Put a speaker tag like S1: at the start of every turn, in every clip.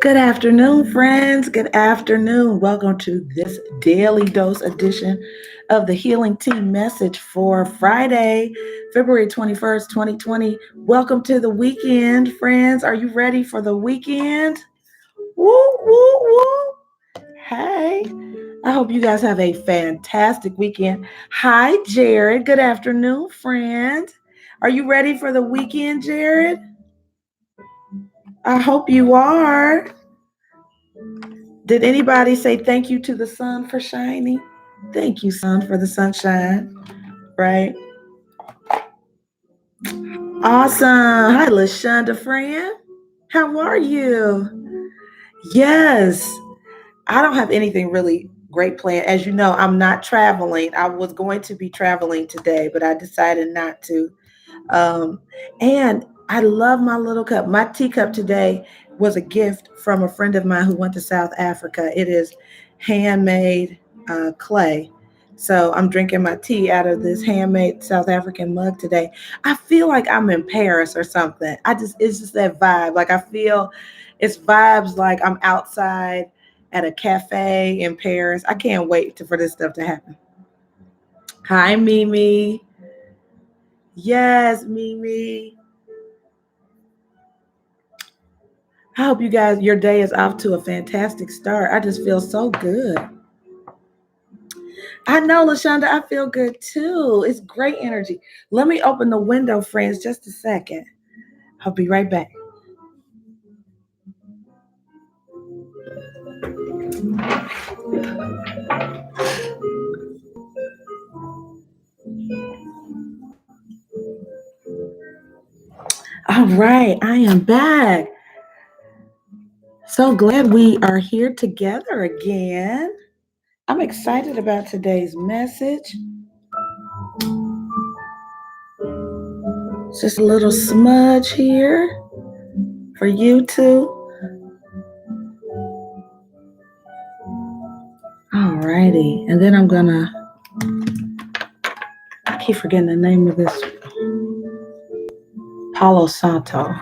S1: Good afternoon, friends. Good afternoon. Welcome to this daily dose edition of the Healing Team message for Friday, February 21st, 2020. Welcome to the weekend, friends. Are you ready for the weekend? Woo, woo, woo. Hey, I hope you guys have a fantastic weekend. Hi, Jared. Good afternoon, friend. Are you ready for the weekend, Jared? I hope you are. Did anybody say thank you to the sun for shining? Thank you, sun, for the sunshine, right? Awesome. Hi, LaShonda, friend. How are you? Yes. I don't have anything really great planned. As you know, I'm not traveling. I was going to be traveling today, but I decided not to. Um, and I love my little cup. My teacup today was a gift from a friend of mine who went to South Africa. It is handmade clay. So I'm drinking my tea out of this handmade South African mug today. I feel like I'm in Paris or something. It's just that vibe. Like I feel it's vibes like I'm outside at a cafe in Paris. I can't wait for this stuff to happen. Hi, Mimi. Yes, Mimi. I hope you guys, your day is off to a fantastic start. I just feel so good. I know, LaShonda, I feel good too. It's great energy. Let me open the window, friends, just a second. I'll be right back. All right, I am back. So glad we are here together again. I'm excited about today's message. Just a little smudge here for you too. Alrighty, and then I keep forgetting the name of this Palo Santo.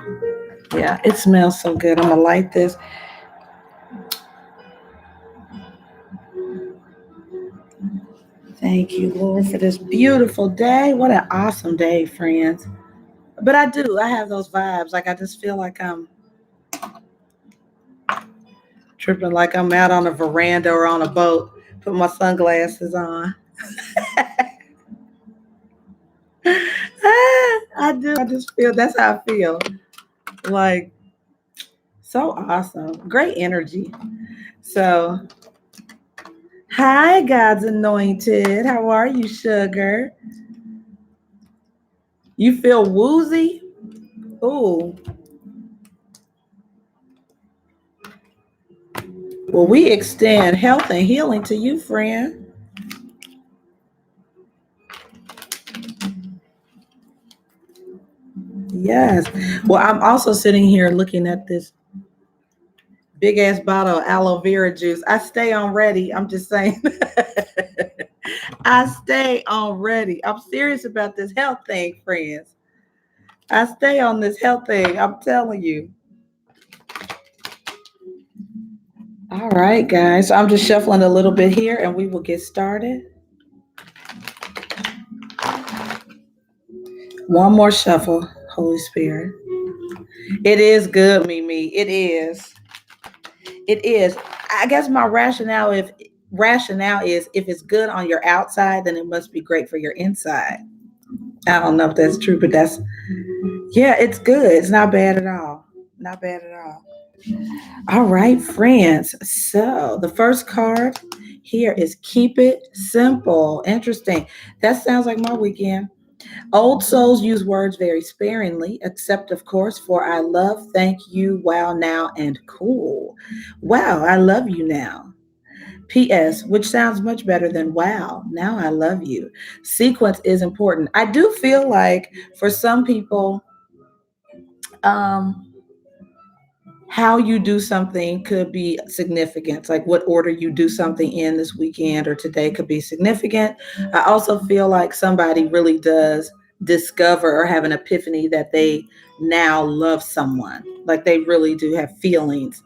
S1: Yeah, it smells so good. I'm gonna light this. Thank you, Lord, for this beautiful day. What an awesome day, friends. But I have those vibes. Like I just feel like I'm tripping, like I'm out on a veranda or on a boat, put my sunglasses on. I do. I just feel that's how I feel. Like so awesome. Great energy. So hi, God's anointed. How are you, sugar? You feel woozy? Ooh. Well, we extend health and healing to you, friend. Yes. Well, I'm also sitting here looking at this big ass bottle of aloe vera juice. I stay on ready. I'm just saying. I stay on ready. I'm serious about this health thing, friends. I stay on this health thing. I'm telling you. All right, guys. So I'm just shuffling a little bit here and we will get started. One more shuffle, Holy Spirit. It is good, Mimi. It is. It is. I guess my rationale is if it's good on your outside, then it must be great for your inside. I don't know if that's true, but yeah, it's good. It's not bad at all. Not bad at all. All right, friends. So the first card here is keep it simple. Interesting. That sounds like my weekend. Old souls use words very sparingly, except, of course, for I love, thank you, wow, now, and cool. Wow, I love you now. P.S., which sounds much better than wow, now I love you. Sequence is important. I do feel like for some people, um, how you do something could be significant. Like what order you do something in this weekend or today could be significant. I also feel like somebody really does discover or have an epiphany that they now love someone. Like they really do have feelings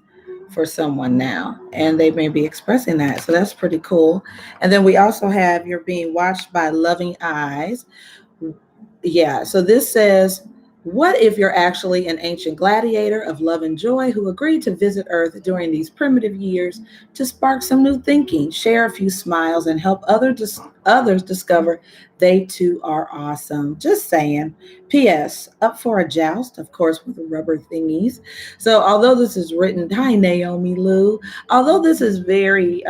S1: for someone now, and they may be expressing that. So that's pretty cool. And then we also have you're being watched by loving eyes. Yeah, so this says, what if you're actually an ancient gladiator of love and joy who agreed to visit Earth during these primitive years to spark some new thinking, share a few smiles, and help others discover they too are awesome? Just saying. P.S. Up for a joust, of course, with the rubber thingies. So, although this is written, hi, Naomi Lou, although this is very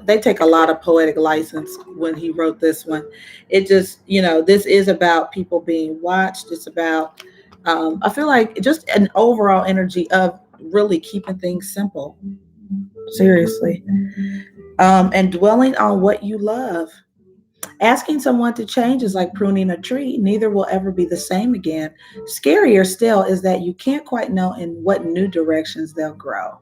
S1: they take a lot of poetic license when he wrote this one. It just, this is about people being watched. It's about, I feel like just an overall energy of really keeping things simple. Seriously. And dwelling on what you love. Asking someone to change is like pruning a tree. Neither will ever be the same again. Scarier still is that you can't quite know in what new directions they'll grow.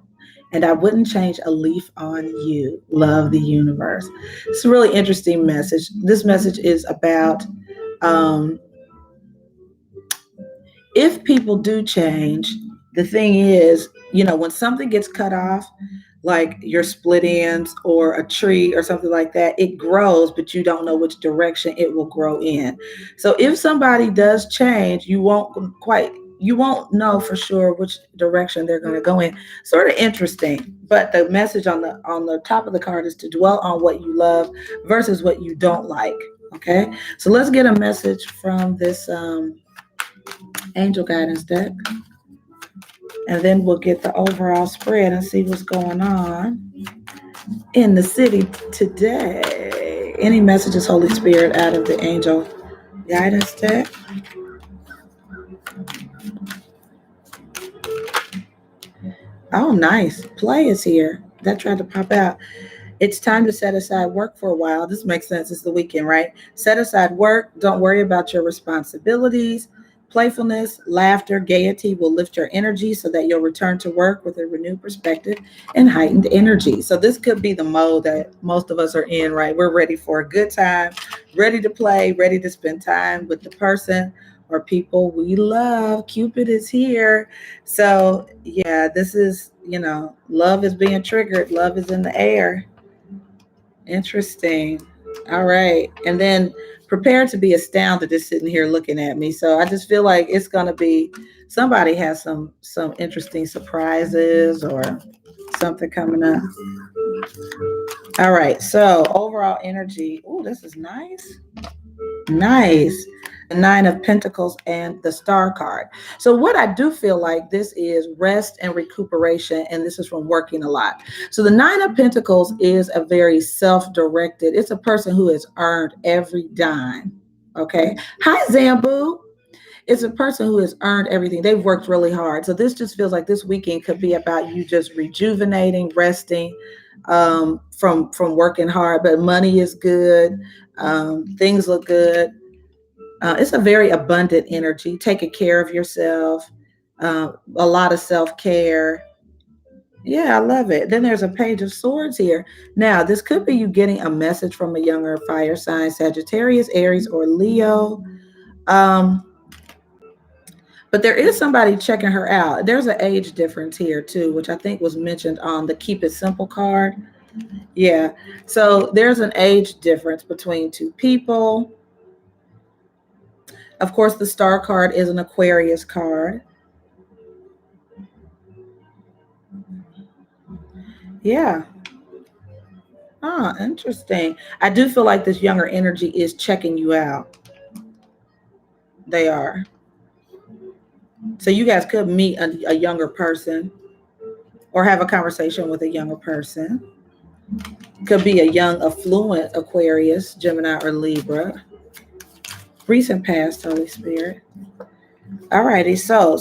S1: And I wouldn't change a leaf on you. Love the universe. It's a really interesting message. This message is about um, if people do change, the thing is, when something gets cut off, like your split ends or a tree or something like that, it grows, but you don't know which direction it will grow in. So if somebody does change, you won't know for sure which direction they're going to go in. Sort of interesting, but the message on the top of the card is to dwell on what you love versus what you don't like. Okay, so let's get a message from this angel guidance deck, and then we'll get the overall spread and see what's going on in the city today. Any messages, Holy Spirit, out of the angel guidance deck? Oh, nice. Play is here. That tried to pop out. It's time to set aside work for a while. This makes sense. It's the weekend, right? Set aside work. Don't worry about your responsibilities. Playfulness, laughter, gaiety will lift your energy so that you'll return to work with a renewed perspective and heightened energy. So this could be the mode that most of us are in, right? We're ready for a good time, ready to play, ready to spend time with the person or people we love. Cupid is here. So yeah, this is, love is being triggered. Love is in the air. Interesting. All right. And then prepare to be astounded just sitting here looking at me. So I just feel like it's gonna be somebody has some interesting surprises or something coming up. All right. So overall energy. Oh, this is nice. Nice. The Nine of Pentacles and the Star card. So what I do feel like this is rest and recuperation, and this is from working a lot. So the Nine of Pentacles is a very self-directed, it's a person who has earned every dime. Okay. Hi, Zambu. It's a person who has earned everything. They've worked really hard. So this just feels like this weekend could be about you just rejuvenating, resting, from working hard. But money is good. Things look good. It's a very abundant energy, taking care of yourself, a lot of self-care. Yeah, I love it. Then there's a Page of Swords here. Now, this could be you getting a message from a younger fire sign, Sagittarius, Aries, or Leo. But there is somebody checking her out. There's an age difference here too, which I think was mentioned on the Keep It Simple card. Yeah. So there's an age difference between two people. Of course, the Star card is an Aquarius card. Yeah. Interesting. I do feel like this younger energy is checking you out. They are. So you guys could meet a younger person or have a conversation with a younger person. Could be a young, affluent Aquarius, Gemini, or Libra. Recent past, Holy Spirit. Alrighty, so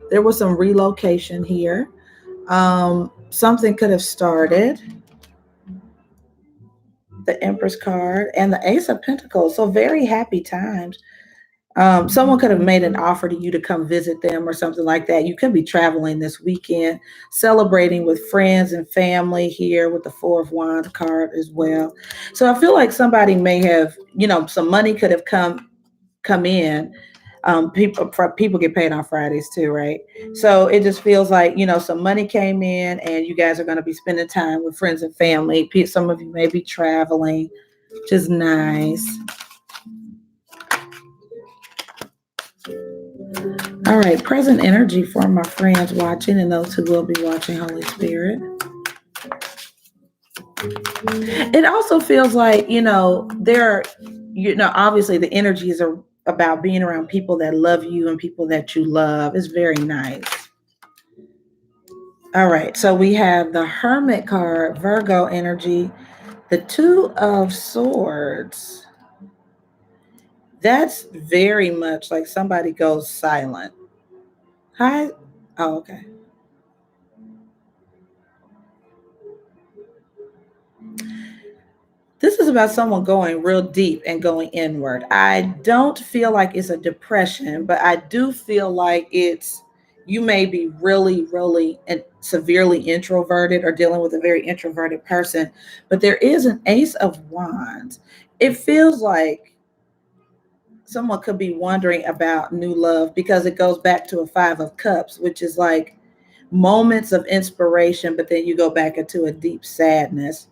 S1: there was some relocation here. Something could have started. The Empress card and the Ace of Pentacles. So very happy times. Someone could have made an offer to you to come visit them or something like that. You could be traveling this weekend, celebrating with friends and family here with the Four of Wands card as well. So I feel like somebody may have, some money could have come in. People get paid on Fridays too, right? So it just feels like, some money came in and you guys are going to be spending time with friends and family. Some of you may be traveling, which is nice. All right, present energy for my friends watching and those who will be watching, Holy Spirit. It also feels like, obviously the energies are about being around people that love you and people that you love. It's very nice. All right, so we have the Hermit card, Virgo energy, the Two of Swords. That's very much like somebody goes silent. Hi. Oh, okay. This is about someone going real deep and going inward. I don't feel like it's a depression, but I do feel like you may be really, really and severely introverted or dealing with a very introverted person, but there is an Ace of Wands. It feels like someone could be wondering about new love because it goes back to a Five of Cups, which is like moments of inspiration, but then you go back into a deep sadness.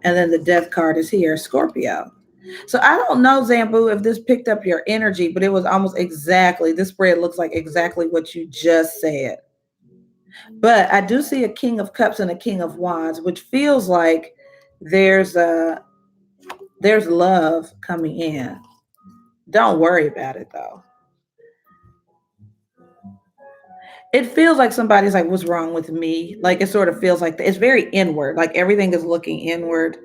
S1: And then the Death card is here, Scorpio. So I don't know, Zambu, if this picked up your energy, but it was almost exactly, this spread looks like exactly what you just said. But I do see a King of Cups and a King of Wands, which feels like there's love coming in. Don't worry about it though. It feels like somebody's like, what's wrong with me? Like it sort of feels like it's very inward. Like everything is looking inward,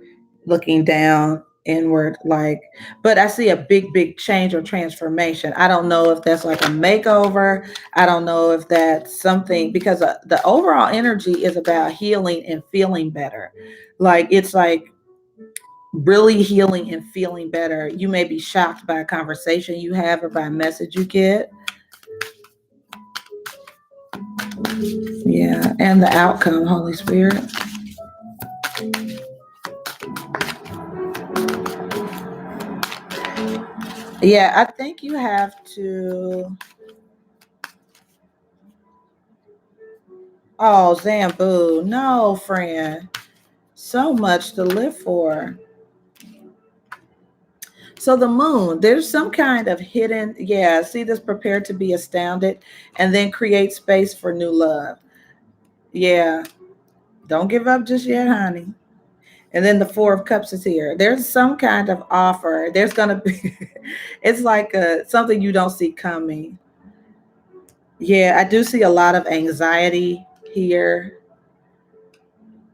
S1: looking down, inward. Like, but I see a big, big change or transformation. I don't know if that's like a makeover. I don't know if that's something because the overall energy is about healing and feeling better. Like it's like really healing and feeling better. You may be shocked by a conversation you have or by a message you get. Yeah, and the outcome, Holy Spirit. Yeah, I think you have to. Oh, Zambu, no, friend. So much to live for. So the moon, there's some kind of hidden, yeah, see this prepared to be astounded and then create space for new love. Yeah, don't give up just yet, honey. And then the Four of Cups is here. There's some kind of offer. There's going to be, it's like something you don't see coming. Yeah, I do see a lot of anxiety here.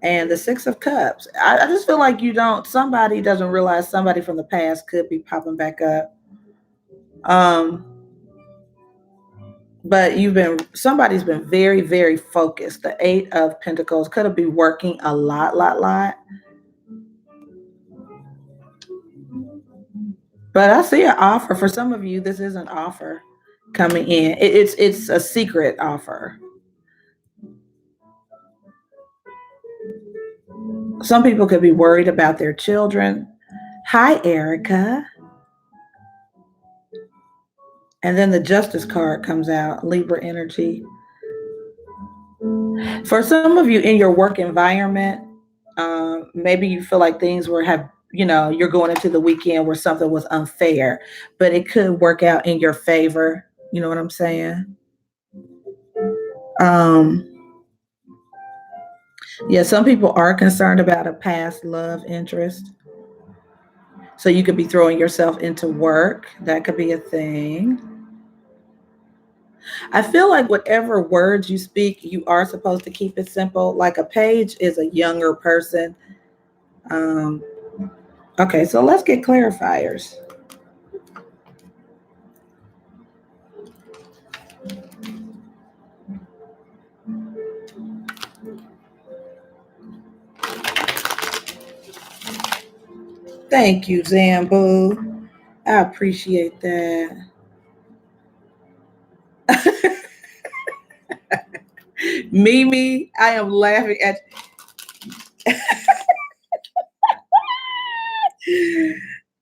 S1: And the Six of Cups. I just feel like somebody doesn't realize somebody from the past could be popping back up. Um, but somebody's been very, very focused. The Eight of Pentacles could have been working a lot. But I see an offer for some of you. This is an offer coming in. It's a secret offer. Some people could be worried about their children. Hi, Erica. And then the Justice card comes out, Libra energy. For some of you in your work environment, maybe you feel like things you're going into the weekend where something was unfair, but it could work out in your favor. You know what I'm saying? Um, yeah, some people are concerned about a past love interest. So you could be throwing yourself into work. That could be a thing. I feel like whatever words you speak, you are supposed to keep it simple. Like a page is a younger person. Um, okay, so let's get clarifiers. Thank you, Zambu. I appreciate that. Mimi, I am laughing at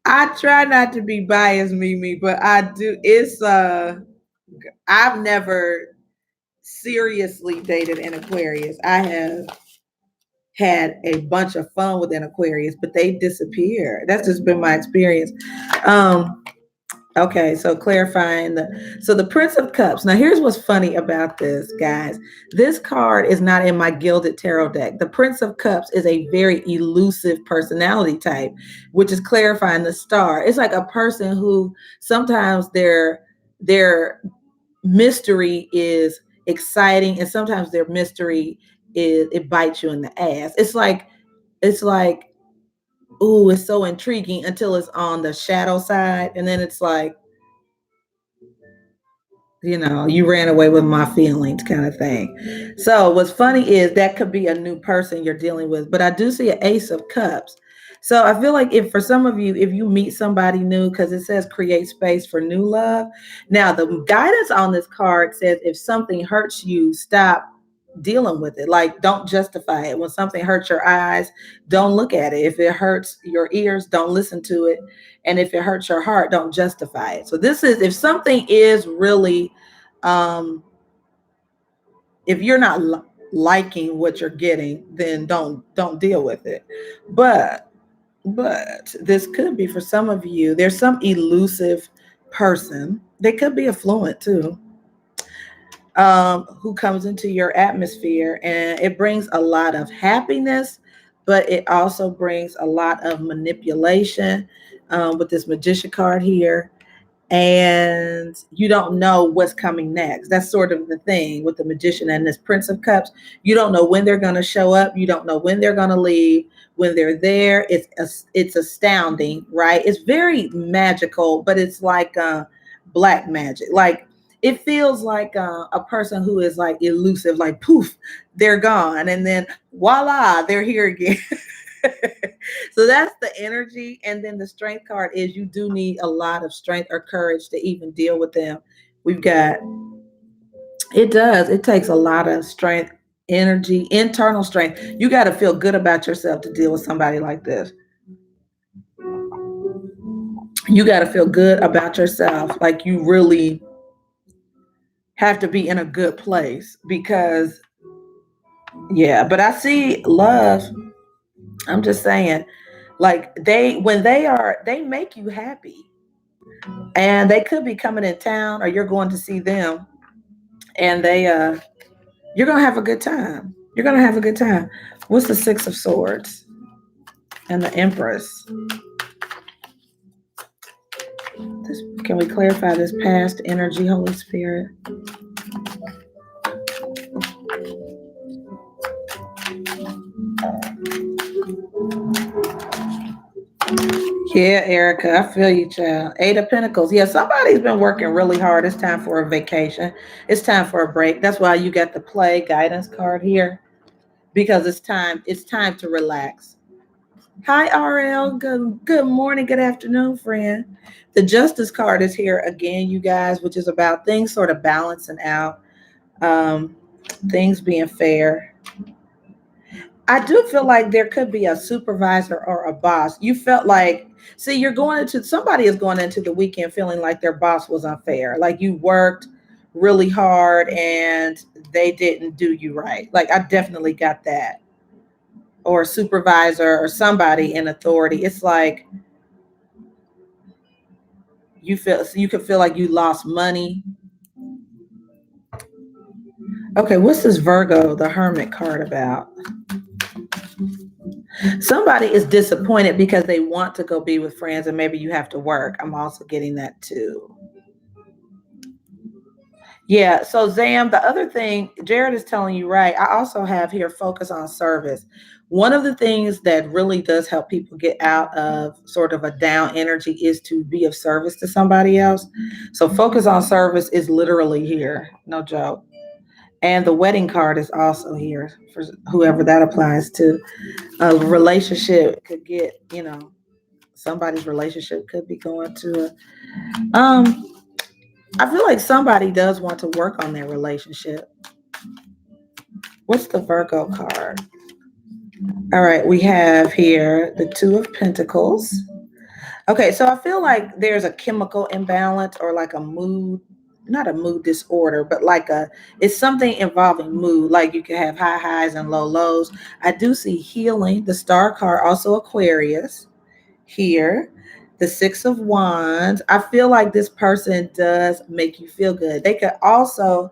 S1: I try not to be biased, Mimi, but I do. I've never seriously dated an Aquarius. I have had a bunch of fun with an Aquarius, but they disappear. That's just been my experience. Um, Okay, so clarifying the Prince of Cups. Now here's what's funny about this, guys. This card is not in my Gilded Tarot deck. The Prince of Cups is a very elusive personality type, which is clarifying the star. It's like a person who sometimes their mystery is exciting and sometimes their mystery is it bites you in the ass. It's like ooh, it's so intriguing until it's on the shadow side and then it's like you ran away with my feelings kind of thing. So what's funny is that could be a new person you're dealing with, but I do see an ace of cups. So I feel like if for some of you, if you meet somebody new, because it says create space for new love. Now the guidance on this card says if something hurts you, stop dealing with it. Like don't justify it. When something hurts your eyes, don't look at it. If it hurts your ears, don't listen to it. And if it hurts your heart, don't justify it. So this is if something is really um if you're not liking what you're getting, then don't deal with it. But this could be for some of you. There's some elusive person. They could be affluent too, who comes into your atmosphere, and it brings a lot of happiness, but it also brings a lot of manipulation. With this magician card here, and you don't know what's coming next. That's sort of the thing with the magician and this Prince of Cups. You don't know when they're going to show up. You don't know when they're going to leave. When they're there, it's astounding, right? It's very magical, but it's like black magic. Like it feels like a person who is like elusive, like poof, they're gone, and then voila, they're here again. So that's the energy. And then the strength card is you do need a lot of strength or courage to even deal with them. We've got it takes a lot of strength, energy, internal strength. You got to feel good about yourself to deal with somebody like this. You got to feel good about yourself. Like you really have to be in a good place because, yeah, but I see love. I'm just saying, like when they make you happy and they could be coming in town or you're going to see them and you're gonna have a good time. You're gonna have a good time. What's the Six of Swords and the Empress? Can we clarify this past energy, Holy Spirit? Yeah, Erica, I feel you, child. Eight of Pentacles. Yeah, somebody's been working really hard. It's time for a vacation. It's time for a break. That's why you got the play guidance card here because it's time. It's time to relax. Hi, RL. Good morning, good afternoon, friend. The Justice card is here again, you guys, which is about things sort of balancing out, um, things being fair. I do feel like there could be a supervisor or a boss. You felt like, see, somebody is going into the weekend feeling like their boss was unfair. Like you worked really hard and they didn't do you right. Like I definitely got that. Or a supervisor or somebody in authority. It's like you could feel like you lost money. Okay, what's this Virgo, the Hermit card about? Somebody is disappointed because they want to go be with friends and maybe you have to work. I'm also getting that too. Yeah, so Zam, the other thing Jared is telling you right. I also have here focus on service. One of the things that really does help people get out of sort of a down energy is to be of service to somebody else. So focus on service is literally here. No joke. And the wedding card is also here for whoever that applies to. A relationship could get, somebody's relationship could be going to I feel like somebody does want to work on their relationship. What's the Virgo card? All right, we have here the Two of Pentacles. Okay, so I feel like there's a chemical imbalance or like a mood, not a mood disorder, but like it's something involving mood. Like you can have high highs and low lows. I do see healing, the star card, also Aquarius here. The Six of Wands. I feel like this person does make you feel good. They could also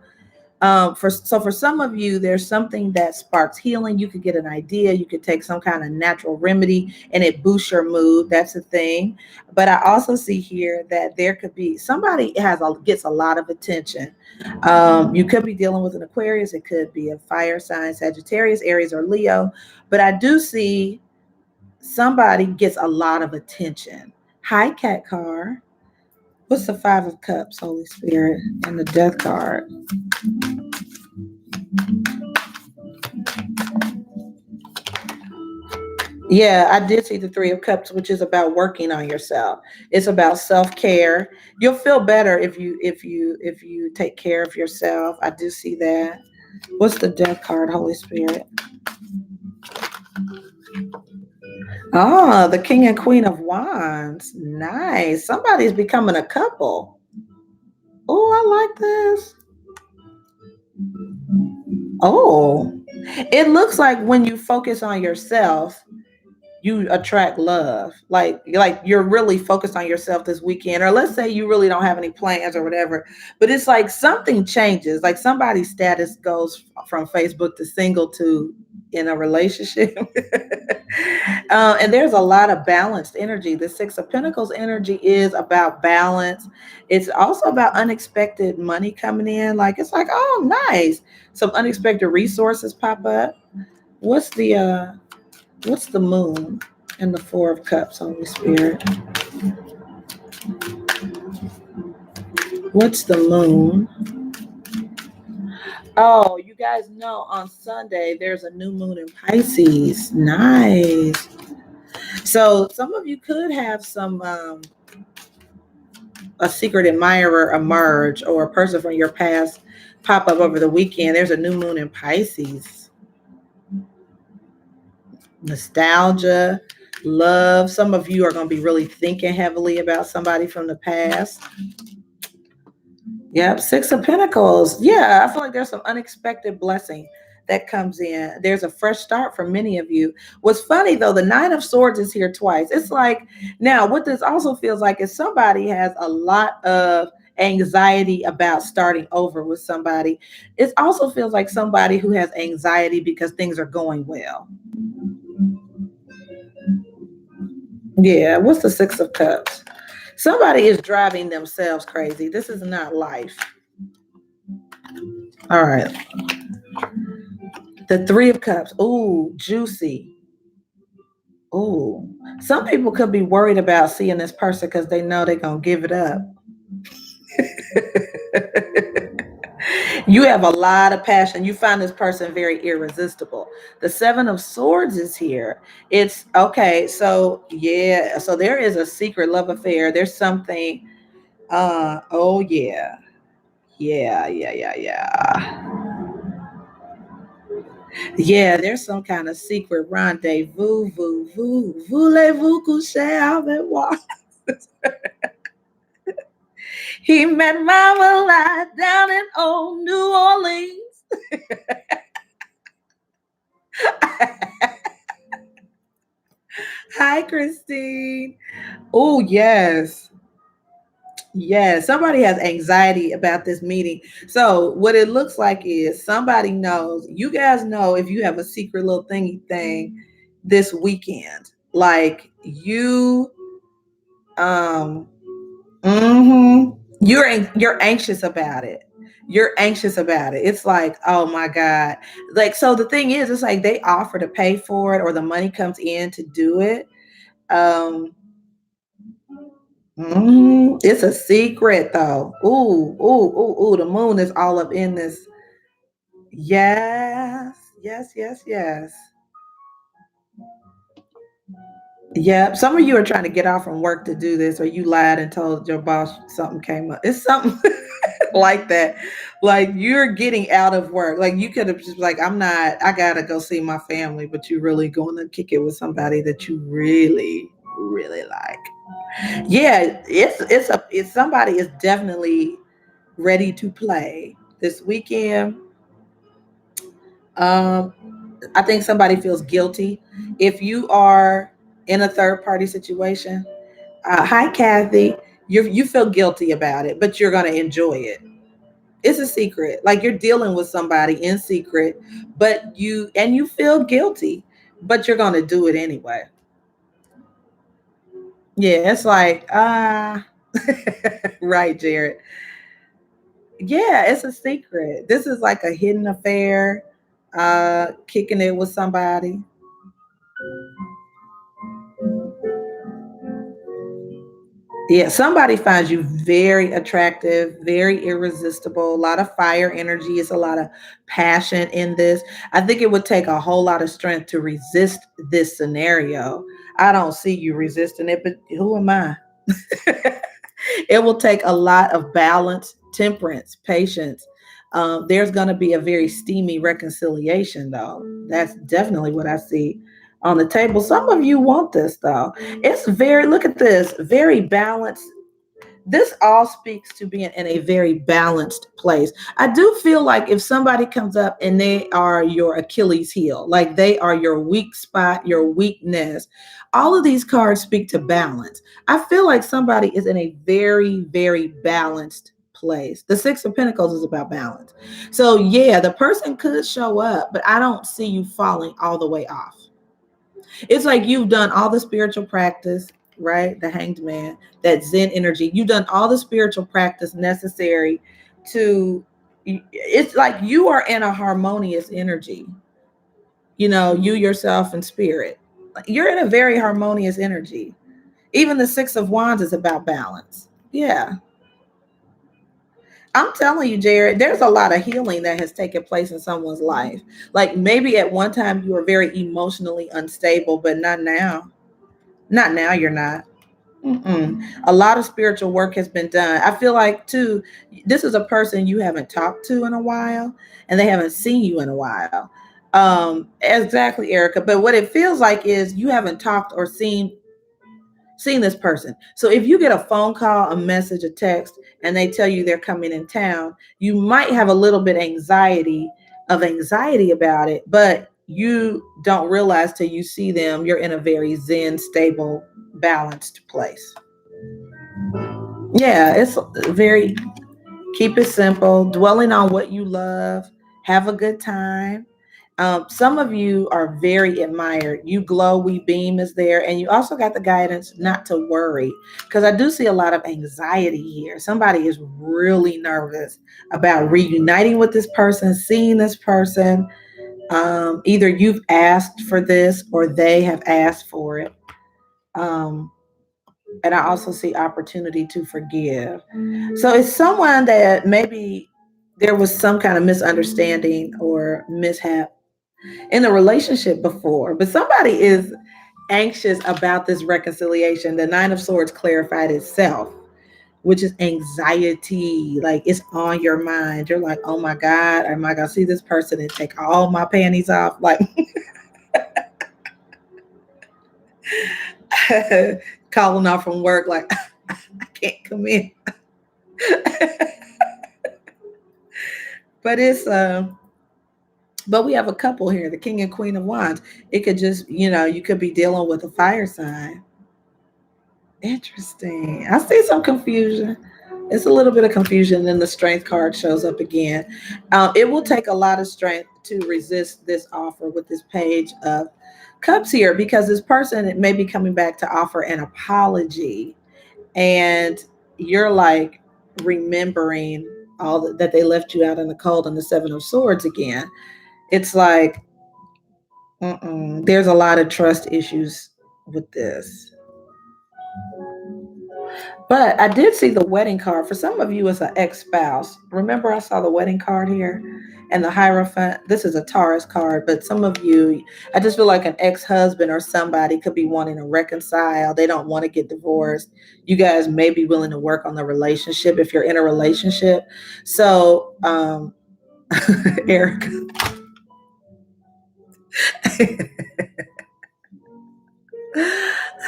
S1: for some of you, there's something that sparks healing. You could get an idea, you could take some kind of natural remedy and it boosts your mood. That's a thing. But I also see here that there could be somebody gets a lot of attention. You could be dealing with an Aquarius, it could be a fire sign, Sagittarius, Aries, or Leo. But I do see somebody gets a lot of attention. Hi, Cat Car. What's the Five of Cups, Holy Spirit, and the Death card? Yeah, I did see the Three of Cups, which is about working on yourself. It's about self-care. You'll feel better if you take care of yourself. I do see that. What's the Death card, Holy Spirit? Oh, the King and Queen of Wands. Nice. Somebody's becoming a couple. Oh, I like this. Oh, it looks like when you focus on yourself, you attract love. Like you're really focused on yourself this weekend, or let's say you really don't have any plans or whatever, but it's like something changes, like somebody's status goes from Facebook to single to in a relationship. And there's a lot of balanced energy. The Six of Pentacles energy is about balance. It's also about unexpected money coming in. Like it's like, oh nice, some unexpected resources pop up. What's the moon and the Four of Cups, Holy Spirit? What's the moon? Oh, you guys know on Sunday there's a new moon in Pisces. Nice. So some of you could have some a secret admirer emerge or a person from your past pop up over the weekend. There's a new moon in Pisces. Nostalgia, love. Some of you are going to be really thinking heavily about somebody from the past. Yep, Six of Pentacles. Yeah, I feel like there's some unexpected blessing that comes in. There's a fresh start for many of you. What's funny though, the Nine of Swords is here twice. It's like, now what this also feels like is somebody has a lot of anxiety about starting over with somebody. It also feels like somebody who has anxiety because things are going well. Yeah, what's the Six of Cups? Somebody is driving themselves crazy. This is not life. All right. The Three of Cups. Ooh, juicy. Ooh. Some people could be worried about seeing this person because they know they're going to give it up. You have a lot of passion. You find this person very irresistible. The Seven of Swords is here. It's okay. So, yeah. So there is a secret love affair. There's something. Oh, yeah. Yeah, yeah, yeah, yeah. Yeah, there's some kind of secret rendezvous. Voulez-vous coucher avec moi? He met Mama Lie down in old New Orleans. Hi, Christine. Oh, yes. Yes, somebody has anxiety about this meeting. So what it looks like is somebody knows, you guys know if you have a secret little thingy thing this weekend. Like you you're anxious about it. You're anxious about it. It's like, oh my God. Like, so the thing is, it's like they offer to pay for it or the money comes in to do it. Um, it's a secret though. Ooh. The moon is all up in this. Yes, yes. Yep. Some of you are trying to get off from work to do this, or you lied and told your boss something came up. It's something like that. Like you're getting out of work. Like you could have just like, I gotta go see my family, but you're really going to kick it with somebody that you really, really like. Yeah, it's somebody is definitely ready to play this weekend. Um, I think somebody feels guilty if you are in a third party situation. Hi, Kathy. You feel guilty about it, but you're gonna enjoy it. It's a secret. Like you're dealing with somebody in secret, but you feel guilty, but you're gonna do it anyway. Yeah, it's like right, Jared. Yeah, it's a secret. This is like a hidden affair, kicking it with somebody. Yeah, somebody finds you very attractive, very irresistible, a lot of fire energy. It's a lot of passion in this. I think it would take a whole lot of strength to resist this scenario. I don't see you resisting it, but who am I? It will take a lot of balance, temperance, patience. There's going to be a very steamy reconciliation, though. That's definitely what I see on the table. Some of you want this, though. It's very, look at this, very balanced. This all speaks to being in a very balanced place. I do feel like if somebody comes up and they are your Achilles heel, like they are your weak spot, your weakness, all of these cards speak to balance. I feel like somebody is in a very, very balanced place. The Six of Pentacles is about balance. So, yeah, the person could show up, but I don't see you falling all the way off. It's like you've done all the spiritual practice, right? The Hanged Man, that Zen energy. You've done all the spiritual practice necessary to, it's like you are in a harmonious energy, you yourself and spirit. You're in a very harmonious energy. Even the Six of Wands is about balance. Yeah. I'm telling you, Jared, there's a lot of healing that has taken place in someone's life. Like maybe at one time you were very emotionally unstable, but not now. Not now, you're not. Mm-mm. A lot of spiritual work has been done. I feel like, too, this is a person you haven't talked to in a while and they haven't seen you in a while. Exactly, Erica. But what it feels like is you haven't talked or seen this person. So if you get a phone call, a message, a text, and they tell you they're coming in town, you might have a little bit anxiety about it, but you don't realize till you see them, you're in a very zen, stable, balanced place. Yeah, it's very, keep it simple, dwelling on what you love, have a good time. Some of you are very admired. You glow, we beam is there. And you also got the guidance not to worry. Because I do see a lot of anxiety here. Somebody is really nervous about reuniting with this person, seeing this person. Either you've asked for this or they have asked for it. Um, and I also see opportunity to forgive. So it's someone that maybe there was some kind of misunderstanding or mishap in a relationship before, but somebody is anxious about this reconciliation. The Nine of Swords clarified itself, which is anxiety. Like it's on your mind. You're like, oh my God, am I gonna see this person and take all my panties off? Like calling off from work, like I can't come in. But but we have a couple here, the King and Queen of Wands. It could just, you could be dealing with a fire sign. Interesting. I see some confusion. It's a little bit of confusion. Then the Strength card shows up again. It will take a lot of strength to resist this offer with this Page of Cups here, because this person may be coming back to offer an apology, and you're like remembering that they left you out in the cold, and the Seven of Swords again. It's like, there's a lot of trust issues with this. But I did see the wedding card. For some of you, it's an ex-spouse. Remember, I saw the wedding card here and the Hierophant. This is a Taurus card, but some of you, I just feel like an ex-husband or somebody could be wanting to reconcile. They don't want to get divorced. You guys may be willing to work on the relationship if you're in a relationship. So, Eric.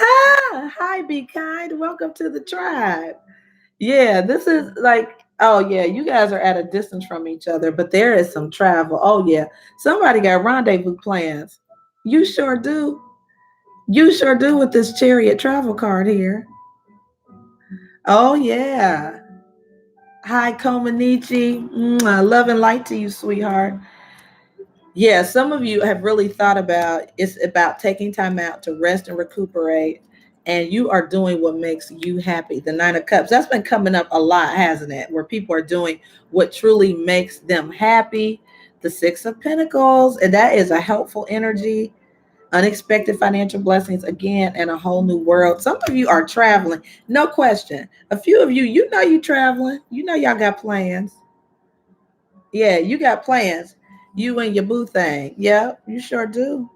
S1: Hi, Be Kind. Welcome to the tribe. Yeah, this is like, oh, yeah, you guys are at a distance from each other, but there is some travel. Oh, yeah. Somebody got rendezvous plans. You sure do. You sure do with this chariot travel card here. Oh, yeah. Hi, Komanichi. Love and light to you, sweetheart. Yeah, some of you have really thought about it's about taking time out to rest and recuperate, and you are doing what makes you happy. The Nine of Cups, that's been coming up a lot, hasn't it? Where people are doing what truly makes them happy. The Six of Pentacles, and that is a helpful energy. Unexpected financial blessings again, and a whole new world. Some of you are traveling, no question. A few of you, you know, you traveling. You know, y'all got plans. Yeah, you got plans. You and your boo thing. Yeah, you sure do.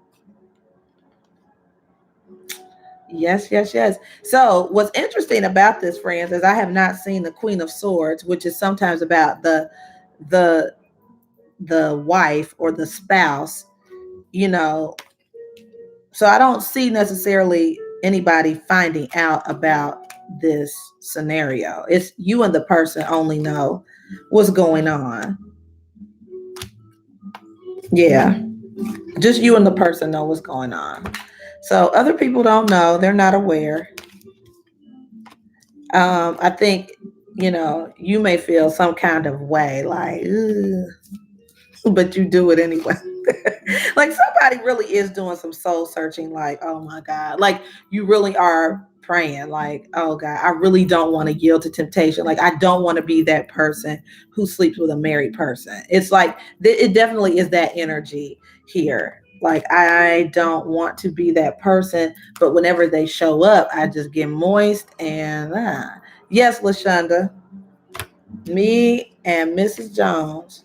S1: Yes, yes, yes. So, what's interesting about this, friends, is I have not seen the Queen of Swords, which is sometimes about the the wife or the spouse, you know. So I don't see necessarily anybody finding out about this scenario. It's you and the person only know what's going on. Yeah, just you and the person know what's going on. So other people don't know, they're not aware. I think, you know, you may feel some kind of way like, "Ugh," but you do it anyway. Like somebody really is doing some soul searching, like, oh my God. Like you really are praying, like, oh God, I really don't want to yield to temptation. Like I don't want to be that person who sleeps with a married person. It's like it definitely is that energy here. Like I don't want to be that person, but whenever they show up, I just get moist and yes, Lashonda, me and Mrs. Jones.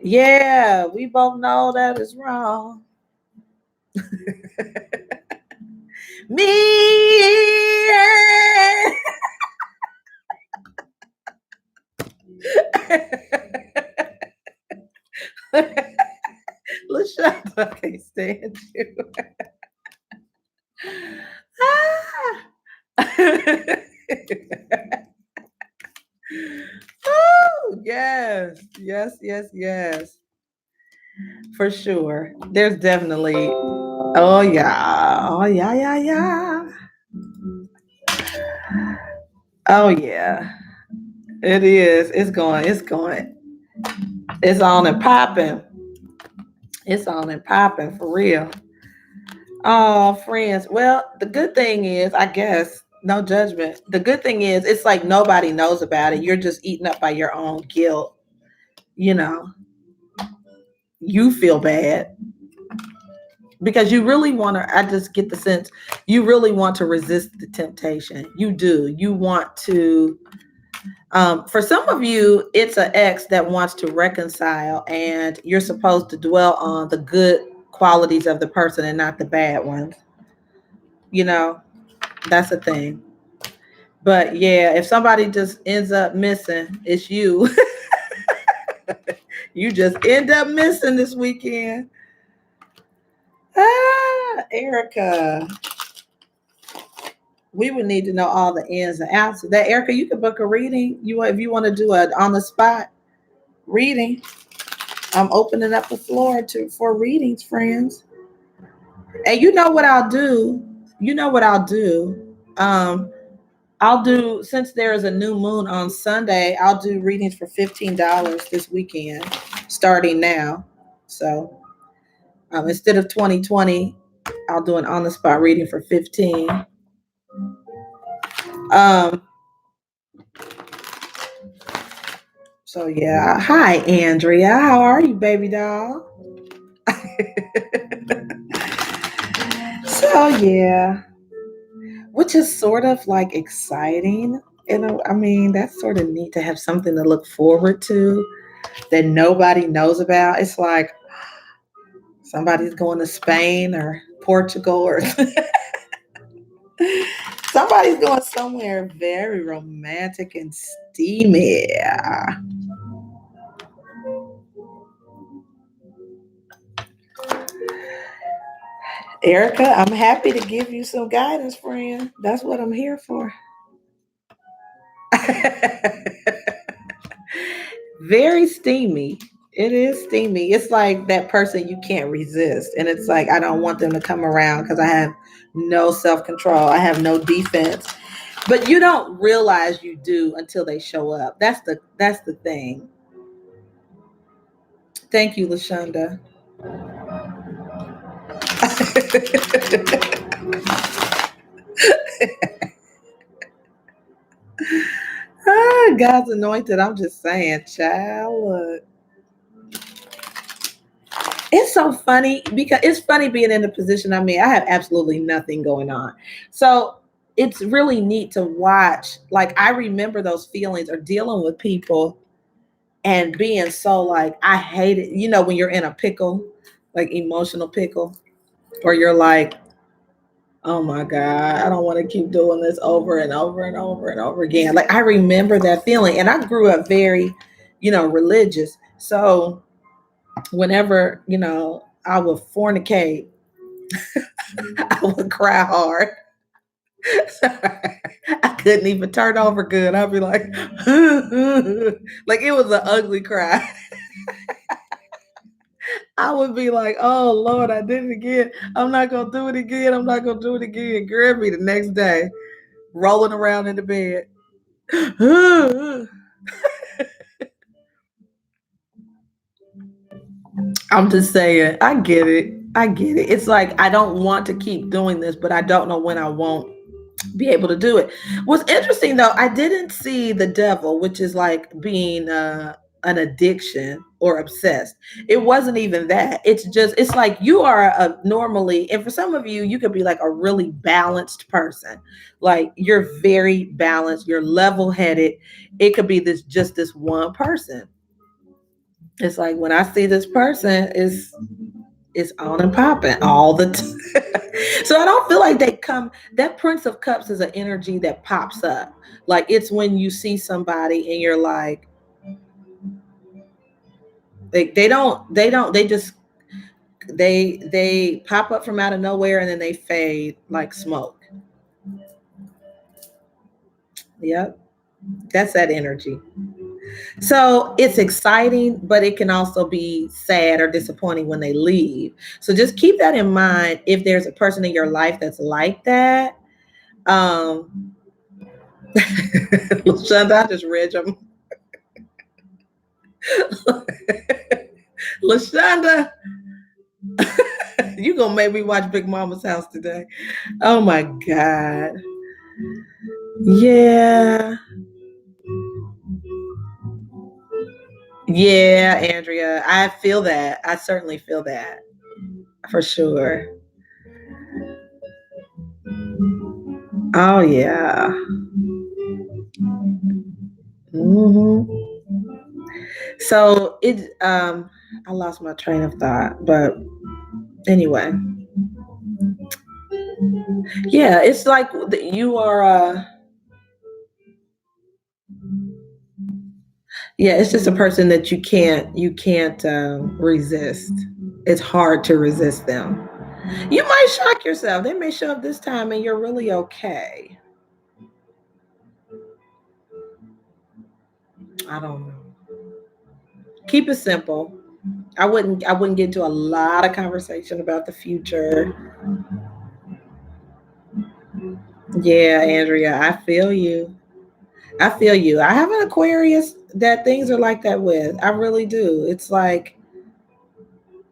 S1: Yeah, we both know that is wrong. Me. Lashonda, I can't stand you. Oh, yes, yes, yes, yes, for sure. There's definitely, oh, yeah, oh, yeah, yeah, yeah. Oh, yeah, it is. It's on and popping. It's on and popping for real. Oh, friends. Well, the good thing is, I guess, no judgment. The good thing is, it's like nobody knows about it. You're just eaten up by your own guilt. You know, you feel bad because you really want to. I just get the sense you really want to resist the temptation. You do. You want to. For some of you, it's an ex that wants to reconcile, and you're supposed to dwell on the good qualities of the person and not the bad ones. You know, that's a thing. But yeah, if somebody just ends up missing, it's you. You just end up missing this weekend. Erica. We would need to know all the ins and outs of that. Erica, you can book a reading. If you want to do a on the spot reading. I'm opening up the floor to for readings, friends. And you know what I'll do? You know what I'll do? I'll do since there is a new moon on Sunday. I'll do readings for $15 this weekend, starting now. So instead of 2020, I'll do an on the spot reading for 15. Um, so yeah. Hi, Andrea. How are you, baby doll? So yeah, which is sort of like exciting. You know, I mean, that's sort of neat to have something to look forward to that nobody knows about. It's like somebody's going to Spain or Portugal or somebody's going somewhere very romantic and steamy. Erica, I'm happy to give you some guidance, friend. That's what I'm here for. Very steamy. It is steamy. It's like that person you can't resist. And it's like, I don't want them to come around because I have no self control. I have no defense. But you don't realize you do until they show up. That's the thing. Thank you, Lashonda. God's anointed. I'm just saying, child. Look. It's so funny because it's funny being in the position I'm in. I have absolutely nothing going on. So it's really neat to watch. Like, I remember those feelings or dealing with people and being so like, I hate it. You know, when you're in a pickle, like emotional pickle, or you're like, oh my God, I don't want to keep doing this over and over and over and over again. Like, I remember that feeling. And I grew up very, religious. So whenever, I would fornicate, I would cry hard. I couldn't even turn over good. I'd be like, like it was an ugly cry. I would be like, oh Lord, I did it again. I'm not gonna do it again. I'm not gonna do it again. Grab me the next day, rolling around in the bed. I'm just saying, I get it. I get it. It's like I don't want to keep doing this, but I don't know when I won't be able to do it. What's interesting though, I didn't see the devil, which is like being an addiction or obsessed. It wasn't even that. It's like you are a normally, and for some of you, you could be like a really balanced person. Like you're very balanced, you're level headed. It could be this one person. It's like when I see this person is on and popping all the time. So I don't feel like they come. That Prince of Cups is an energy that pops up. Like it's when you see somebody and you're like, they pop up from out of nowhere and then they fade like smoke. Yep, that's that energy. So it's exciting, but it can also be sad or disappointing when they leave. So just keep that in mind if there's a person in your life that's like that. Lashonda, I just read your Lashonda. You gonna make me watch Big Mama's House today. Oh my God. Yeah. Yeah, Andrea. I feel that. I certainly feel that. For sure. Oh yeah. hmm So I lost my train of thought, but anyway, yeah, it's like you are. Yeah, it's just a person that you can't resist. It's hard to resist them. You might shock yourself. They may show up this time, and you're really okay. I don't know. Keep it simple. I wouldn't get into a lot of conversation about the future. Yeah, Andrea, I feel you. I feel you. I have an Aquarius that things are like that with. I really do. It's like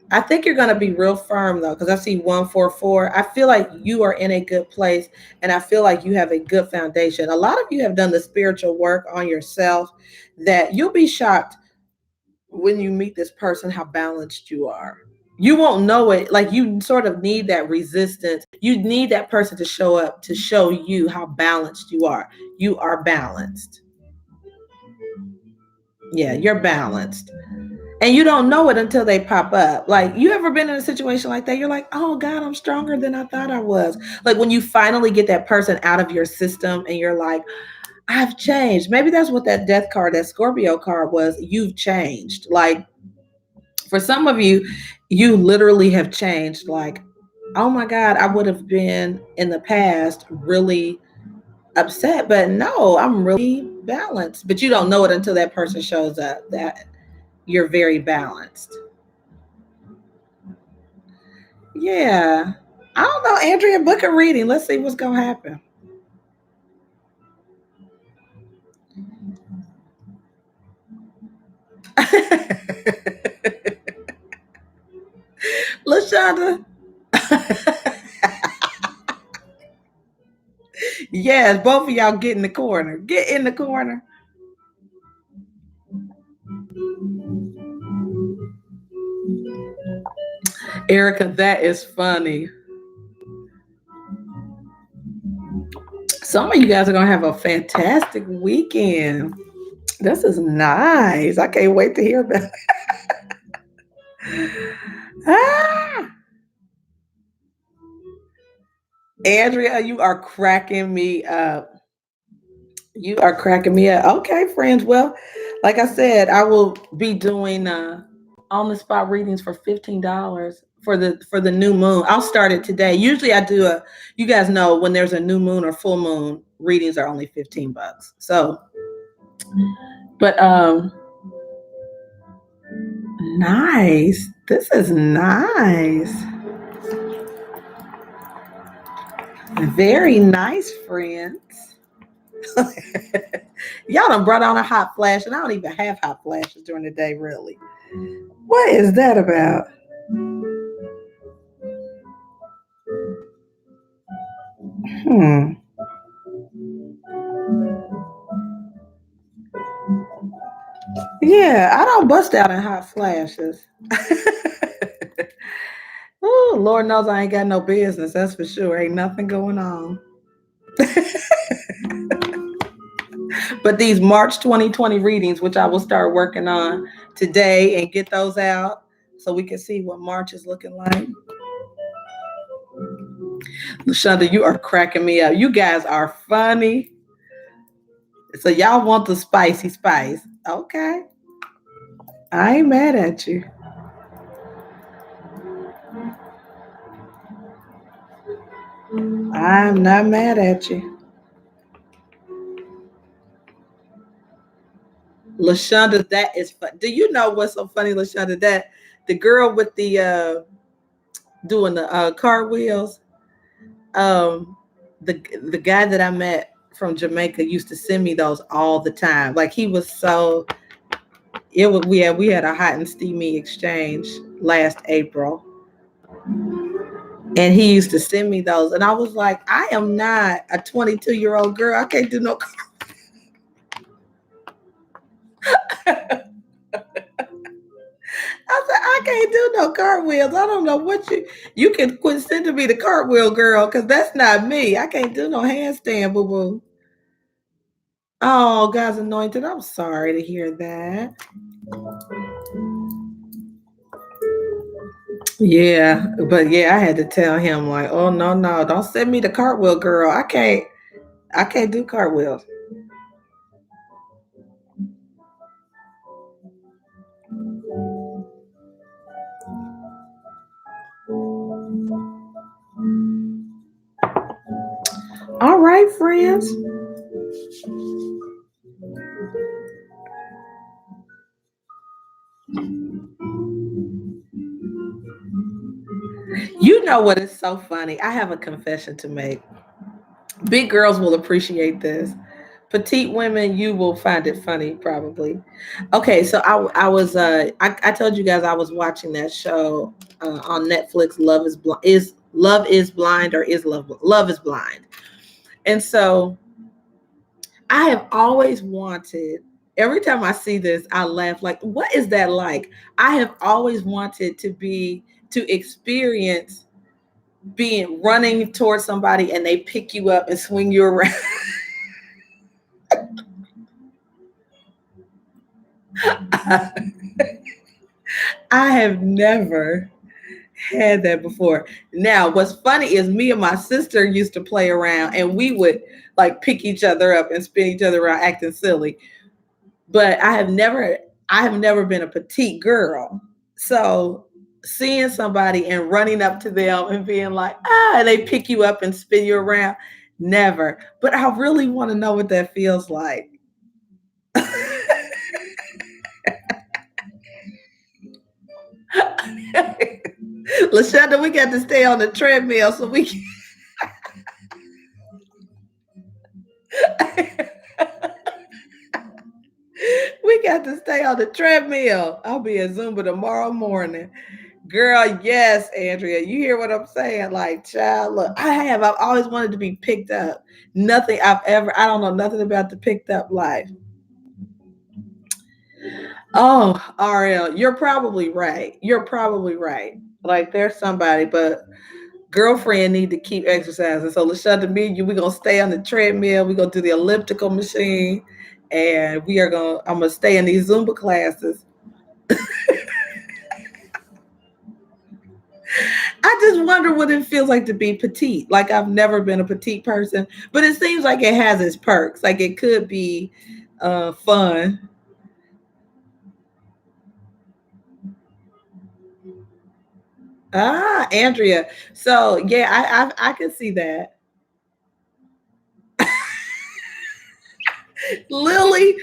S1: I think you're gonna be real firm though, because I see 144. I feel like you are in a good place, and I feel like you have a good foundation. A lot of you have done the spiritual work on yourself that you'll be shocked when you meet this person how balanced you are. You won't know it. Like you sort of need that resistance. You need that person to show up to show you how balanced you are. You are balanced. Yeah, you're balanced. And you don't know it until they pop up. Like, you ever been in a situation like that? You're like, oh God, I'm stronger than I thought I was. Like when you finally get that person out of your system and you're like, I've changed. Maybe that's what that death card, that Scorpio card was. You've changed. Like for some of you, you literally have changed. Like oh my God, I would have been in the past really upset. But no, I'm really balanced. But you don't know it until that person shows up that you're very balanced. Yeah. I don't know, Andrea, book a reading. Let's see what's going to happen. Lashonda. Yes, both of y'all get in the corner. Get in the corner. Erica, that is funny. Some of you guys are going to have a fantastic weekend. This is nice. I can't wait to hear about it. Ah, Andrea, you are cracking me up. You are cracking me up. Okay, friends. Well, like I said, I will be doing on the spot readings for $15 for the new moon. I'll start it today. Usually I do a you guys know when there's a new moon or full moon, readings are only $15. So, but nice. This is nice. Very nice, friends. Y'all done brought on a hot flash, and I don't even have hot flashes during the day, really. What is that about? Hmm. Yeah, I don't bust out in hot flashes. Oh, Lord knows I ain't got no business. That's for sure. Ain't nothing going on. But these March 2020 readings, which I will start working on today and get those out so we can see what March is looking like. Lashonda, you are cracking me up. You guys are funny. So y'all want the spicy spice. Okay. I ain't mad at you. I'm not mad at you. Lashonda, that is fun. Do you know what's so funny, Lashonda? That the girl with the doing the cartwheels, um, the guy that I met from Jamaica used to send me those all the time. Like he was so it was we had a hot and steamy exchange last April, and he used to send me those, and I was like, I am not a 22-year-old girl. I can't do no. I said, I can't do no cartwheels. I don't know what you can quit sending me the cartwheel girl because that's not me. I can't do no handstand, boo boo. Oh, God's anointed. I'm sorry to hear that. Yeah, but yeah, I had to tell him like, oh no, no, don't send me the cartwheel girl. I can't do cartwheels. All right, friends. You know what is so funny? I have a confession to make. Big girls will appreciate this. Petite women, you will find it funny probably. Okay, so I was I told you guys I was watching that show on Netflix. Love is blind or is love is blind, and so I have always wanted. Every time I see this, I laugh. Like, what is that like? I have always wanted to experience being running towards somebody and they pick you up and swing you around. I have never had that before. Now, what's funny is me and my sister used to play around and we would like pick each other up and spin each other around acting silly. But I have never been a petite girl. So seeing somebody and running up to them and being like, ah, and they pick you up and spin you around. Never. But I really want to know what that feels like. Lashonda, we got to stay on the treadmill so we can. We got to stay on the treadmill. I'll be at Zumba tomorrow morning. Girl, yes, Andrea. You hear what I'm saying? Like, child, look, I've always wanted to be picked up. Nothing I don't know nothing about the picked up life. Oh, RL, you're probably right. You're probably right. Like, there's somebody, but girlfriend need to keep exercising. So LaShonda, me and you, we're gonna stay on the treadmill. We're gonna do the elliptical machine, and I'm gonna stay in these Zumba classes. I just wonder what it feels like to be petite. Like, I've never been a petite person, but it seems like it has its perks. Like, it could be fun. Ah, Andrea. So yeah, I can see that. Lily,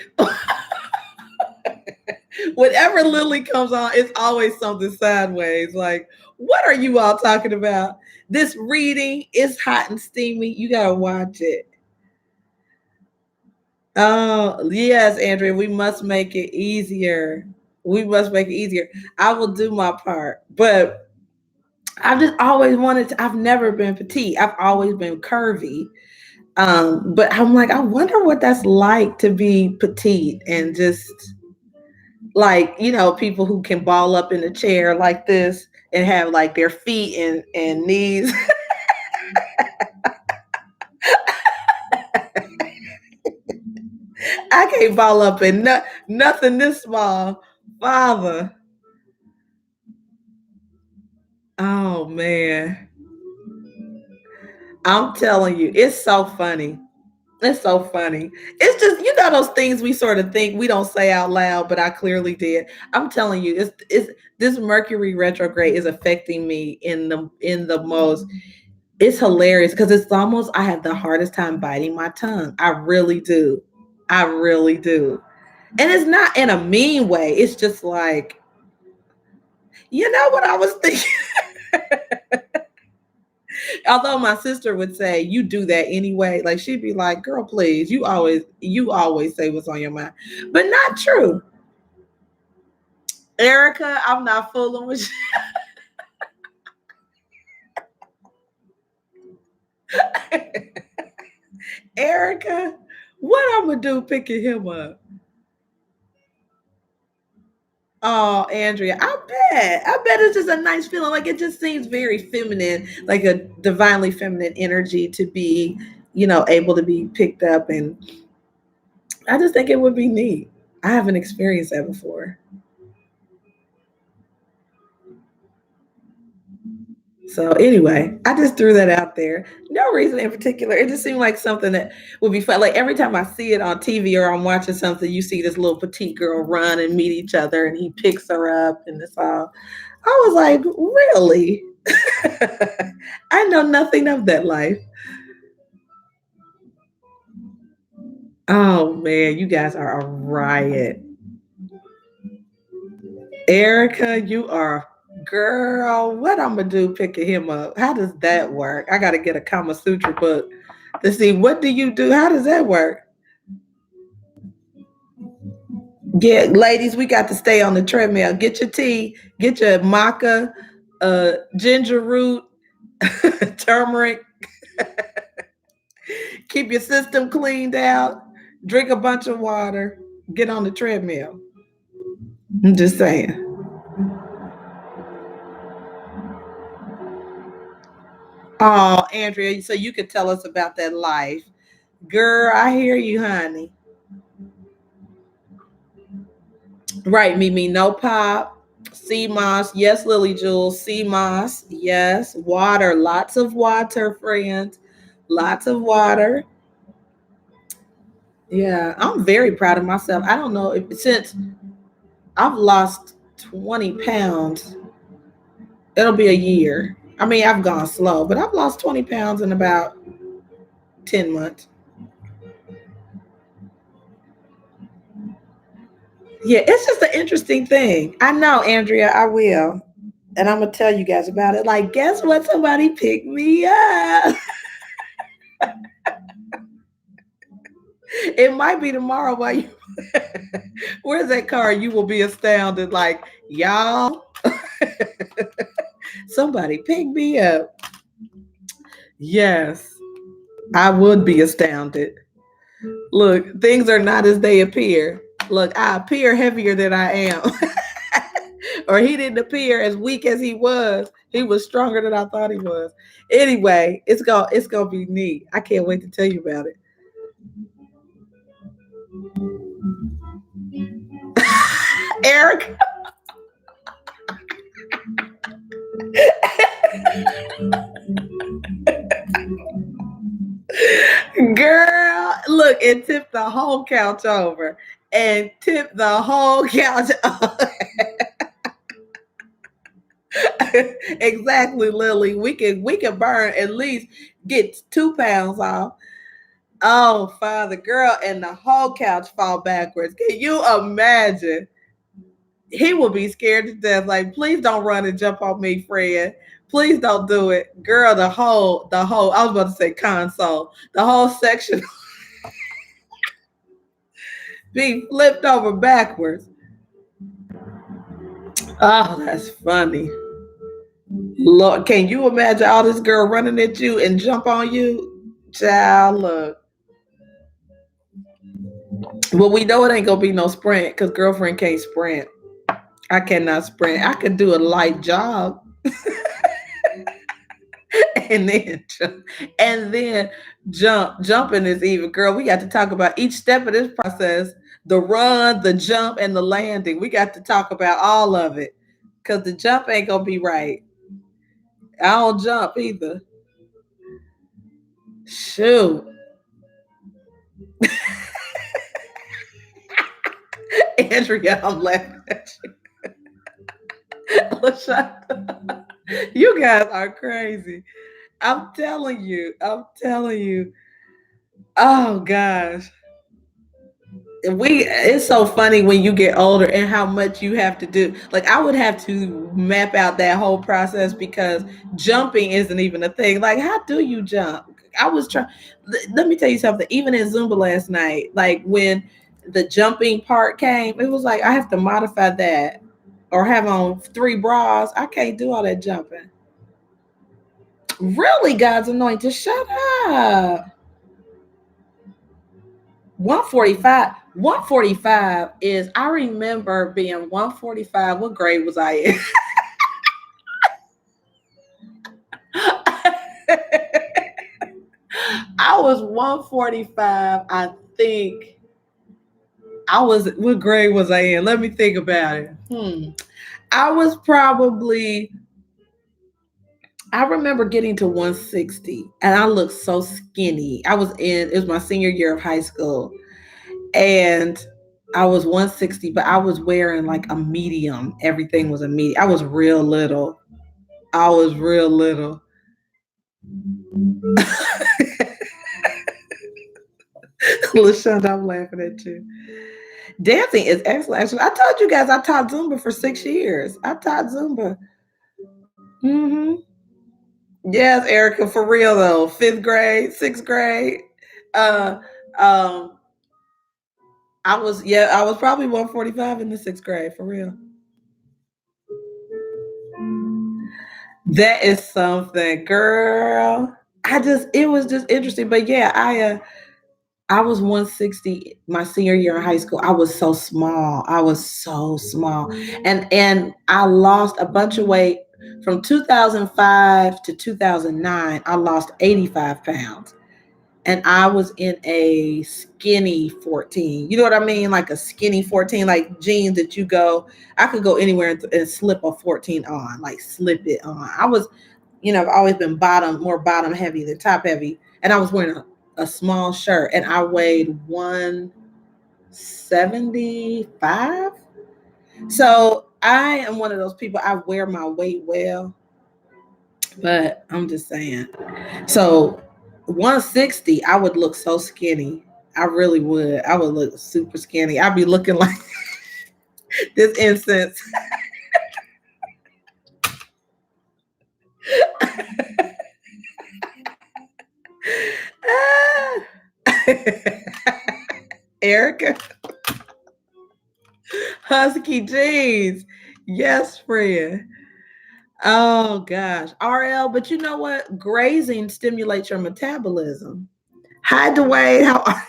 S1: whenever Lily comes on, it's always something sideways. Like, what are you all talking about? This reading is hot and steamy. You gotta watch it. Oh, yes, Andrea, we must make it easier. We must make it easier. I will do my part. But I've just always I've never been petite. I've always been curvy. But I'm like, I wonder what that's like to be petite and just like, people who can ball up in a chair like this and have like their feet and knees. I can't ball up in nothing this small. Father. Oh man. I'm telling you, it's so funny. It's so funny. It's just, those things we sort of think we don't say out loud, but I clearly did. I'm telling you, it's this Mercury retrograde is affecting me in the most. It's hilarious because it's almost I have the hardest time biting my tongue. I really do. I really do. And it's not in a mean way. It's just like, you know what I was thinking? Although my sister would say, you do that anyway. Like, she'd be like, girl, please, you always say what's on your mind. But not true. Erica, I'm not fooling with you. Erica, what I'm gonna do picking him up? Oh, Andrea, I bet. I bet it's just a nice feeling. Like, it just seems very feminine, like a divinely feminine energy to be, able to be picked up. And I just think it would be neat. I haven't experienced that before. So anyway, I just threw that out there. No reason in particular. It just seemed like something that would be fun. Like, every time I see it on TV or I'm watching something, you see this little petite girl run and meet each other, and he picks her up, and it's all. I was like, really? I know nothing of that life. Oh man, you guys are a riot. Erica, you are girl. What I'm gonna do picking him up? How does that work? I gotta get a Kama Sutra book to see what do you do. How does that work? Get ladies, we got to stay on the treadmill. Get your tea, get your maca, ginger root, turmeric. Keep your system cleaned out. Drink a bunch of water. Get on the treadmill. I'm just saying. Oh, Andrea, so you could tell us about that life. Girl, I hear you, honey. Right, Mimi, no pop. Sea moss. Yes, Lily Jules. Sea moss. Yes. Water. Lots of water, friends. Lots of water. Yeah, I'm very proud of myself. I don't know if since I've lost 20 pounds. It'll be a year. I mean, I've gone slow, but I've lost 20 pounds in about 10 months. Yeah, it's just an interesting thing. I know, Andrea, I will. And I'm going to tell you guys about it. Like, guess what? Somebody picked me up. It might be tomorrow while you. Where's that car? You will be astounded. Like, y'all, somebody picked me up. Yes, I would be astounded. Look, things are not as they appear. Look, I appear heavier than I am. Or he didn't appear as weak as he was. He was stronger than I thought he was. Anyway, it's gonna be neat. I can't wait to tell you about it. Eric, girl, look, it tipped the whole couch over. And tipped the whole couch over. Exactly, Lily. We can burn at least get 2 pounds off. Oh, Father, girl, and the whole couch fall backwards. Can you imagine? He will be scared to death. Like, please don't run and jump on me, Fred. Please don't do it, girl. The whole. I was about to say console. The whole section be flipped over backwards. Oh, that's funny. Lord, can you imagine all this girl running at you and jump on you? Child, look. Well, we know it ain't gonna be no sprint because girlfriend can't sprint. I cannot sprint. I could do a light jog and then jump, and then jump. Jumping is even, girl. We got to talk about each step of this process: the run, the jump, and the landing. We got to talk about all of it because the jump ain't gonna be right. I don't jump either. Shoot, Andrea, I'm laughing at you. LaShonda, you guys are crazy. I'm telling you. I'm telling you. Oh gosh. It's so funny when you get older and how much you have to do. Like, I would have to map out that whole process because jumping isn't even a thing. Like, how do you jump? I was trying. Let me tell you something. Even in Zumba last night, like when the jumping part came, it was like I have to modify that or have on 3 bras. I can't do all that jumping. Really, God's anointed. Shut up. 145. 145 is, I remember being 145. What grade was I in? I was 145. I think what grade was I in? Let me think about it. I was probably, I remember getting to 160 and I looked so skinny. It was my senior year of high school. And I was 160, but I was wearing like a medium. Everything was a medium. I was real little. I was real little. LaShonda, I'm laughing at you. Dancing is excellent. Actually, I told you guys I taught Zumba for 6 years. I taught Zumba. Hmm. Yes, Erica, for real though. Fifth grade, sixth grade. Uh, um, I was probably 145 in the sixth grade for real. That is something, girl. It was just interesting. But yeah, I was 160 my senior year in high school. I was so small. I was so small. And I lost a bunch of weight from 2005 to 2009. I lost 85 pounds. And I was in a skinny 14. You know what I mean? Like a skinny 14, like jeans that I could go anywhere and slip a 14 on, like slip it on. I've always been more bottom heavy than top heavy. And I was wearing a small shirt and I weighed 175. So I am one of those people, I wear my weight well. But I'm just saying. So 160, I would look so skinny. I really would. I would look super skinny. I'd be looking like this incense. Erica, husky jeans. Yes, friend. Oh gosh, RL. But you know what? Grazing stimulates your metabolism. Hi, Dwayne. How are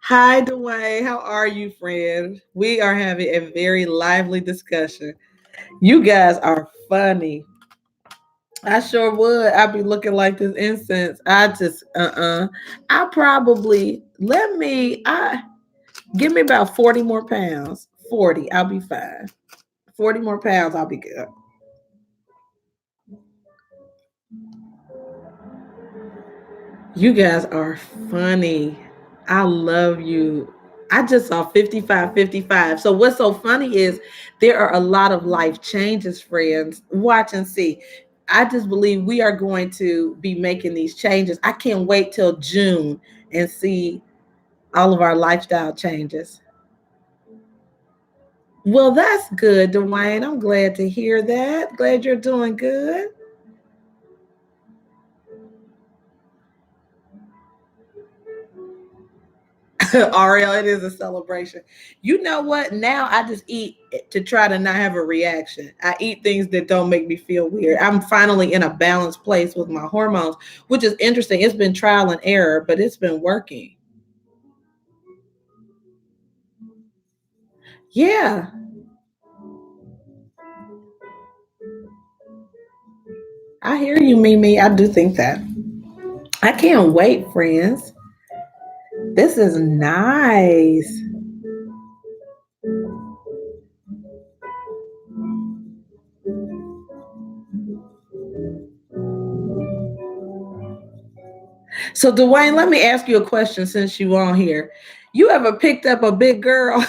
S1: Hi, Dwayne. How are you, friend? We are having a very lively discussion. You guys are funny. I sure would. I'd be looking like this incense. I just I probably I give me about 40 more pounds. 40, I'll be fine. 40 more pounds, I'll be good. You guys are funny. I love you. I just saw 55, 55. So what's so funny is there are a lot of life changes, friends. Watch and see. I just believe we are going to be making these changes. I can't wait till June and see all of our lifestyle changes. Well, that's good, Dwayne. I'm glad to hear that. Glad you're doing good. Ariel, it is a celebration. You know what? Now I just eat to try to not have a reaction. I eat things that don't make me feel weird. I'm finally in a balanced place with my hormones, which is interesting. It's been trial and error, but it's been working. Yeah, I hear you, Mimi. I do think that. I can't wait, friends. This is nice. So, Dwayne, let me ask you a question since you on here. You ever picked up a big girl?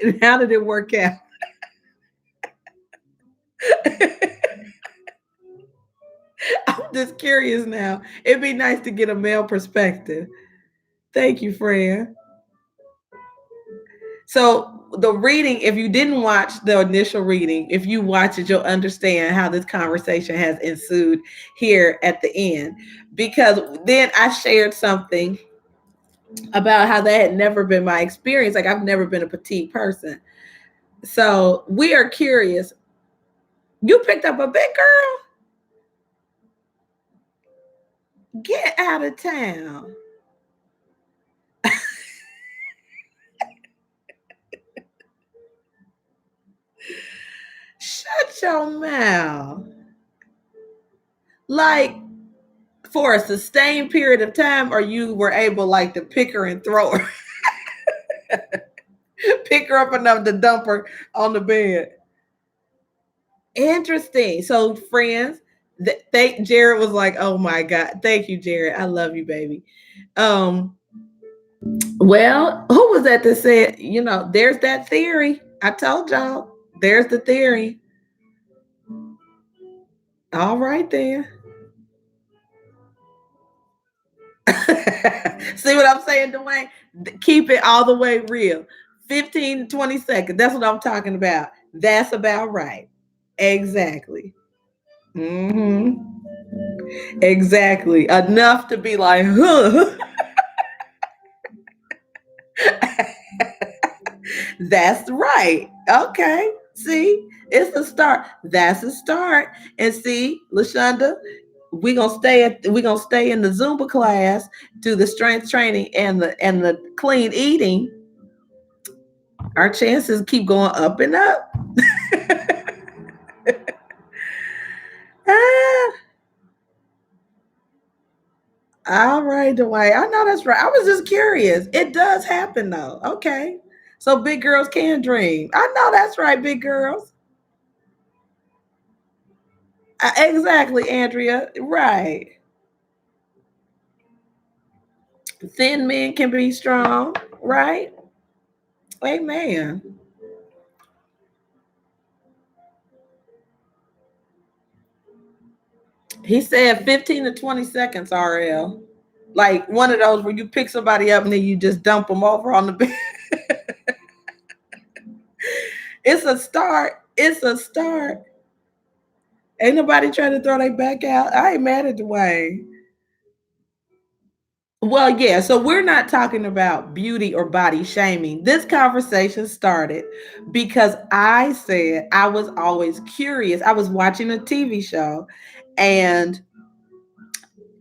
S1: And how did it work out? I'm just curious now. It'd be nice to get a male perspective. Thank you, Fran. So the reading, if you didn't watch the initial reading, if you watch it, you'll understand how this conversation has ensued here at the end. Because then I shared something about how that had never been my experience. Like I've never been a petite person. So we are curious. You picked up a big girl? Get out of town. Shut your mouth. Like for a sustained period of time, or you were able like to pick her and throw her, pick her up enough to dump her on the bed. Interesting. So, friends, Jared was like, "Oh my god, thank you, Jared. I love you, baby." Um, well, who was that said? There's that theory. I told y'all. There's the theory. All right, then. See what I'm saying, Dwayne? Keep it all the way real. 15 to 20 seconds. That's what I'm talking about. That's about right. Exactly. Hmm. Exactly. Enough to be like, huh. That's right. Okay. See, it's a start. That's a start. And see, Lashonda, we're gonna stay in the Zumba class, do the strength training and the clean eating. Our chances keep going up and up. Ah, all right, Dwight. I know that's right. I was just curious. It does happen though. Okay. So big girls can dream. I know that's right, big girls. Exactly, Andrea. Right. Thin men can be strong, right? Amen. He said 15 to 20 seconds, RL. Like one of those where you pick somebody up and then you just dump them over on the bed. It's a start. It's a start. Ain't nobody trying to throw their back out. I ain't mad at Dwayne. Well, yeah, so we're not talking about beauty or body shaming. This conversation started because I said I was always curious. I was watching a TV show and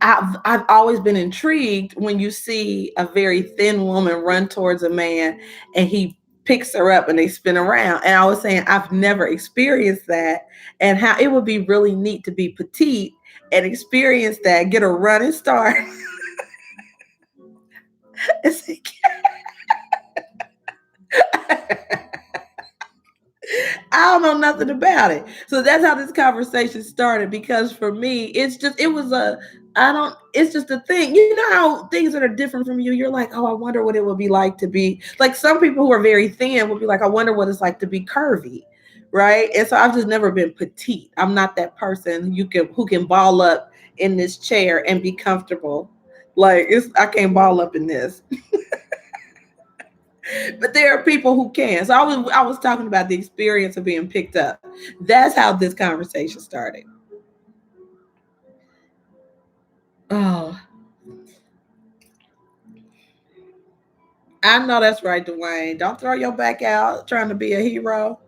S1: I've always been intrigued when you see a very thin woman run towards a man and he picks her up and they spin around. And I was saying I've never experienced that and how it would be really neat to be petite and experience that, get a running start. It's like, I don't know nothing about it. So that's how this conversation started because for me, it was a, I don't, it's just a thing. You know how things that are different from you, you're like, oh, I wonder what it would be like to be like some people who are very thin would be like, I wonder what it's like to be curvy. Right. And so I've just never been petite. I'm not that person who can ball up in this chair and be comfortable. Like I can't ball up in this. But there are people who can. So I was talking about the experience of being picked up. That's how this conversation started. Oh, I know that's right, Dwayne. Don't throw your back out trying to be a hero.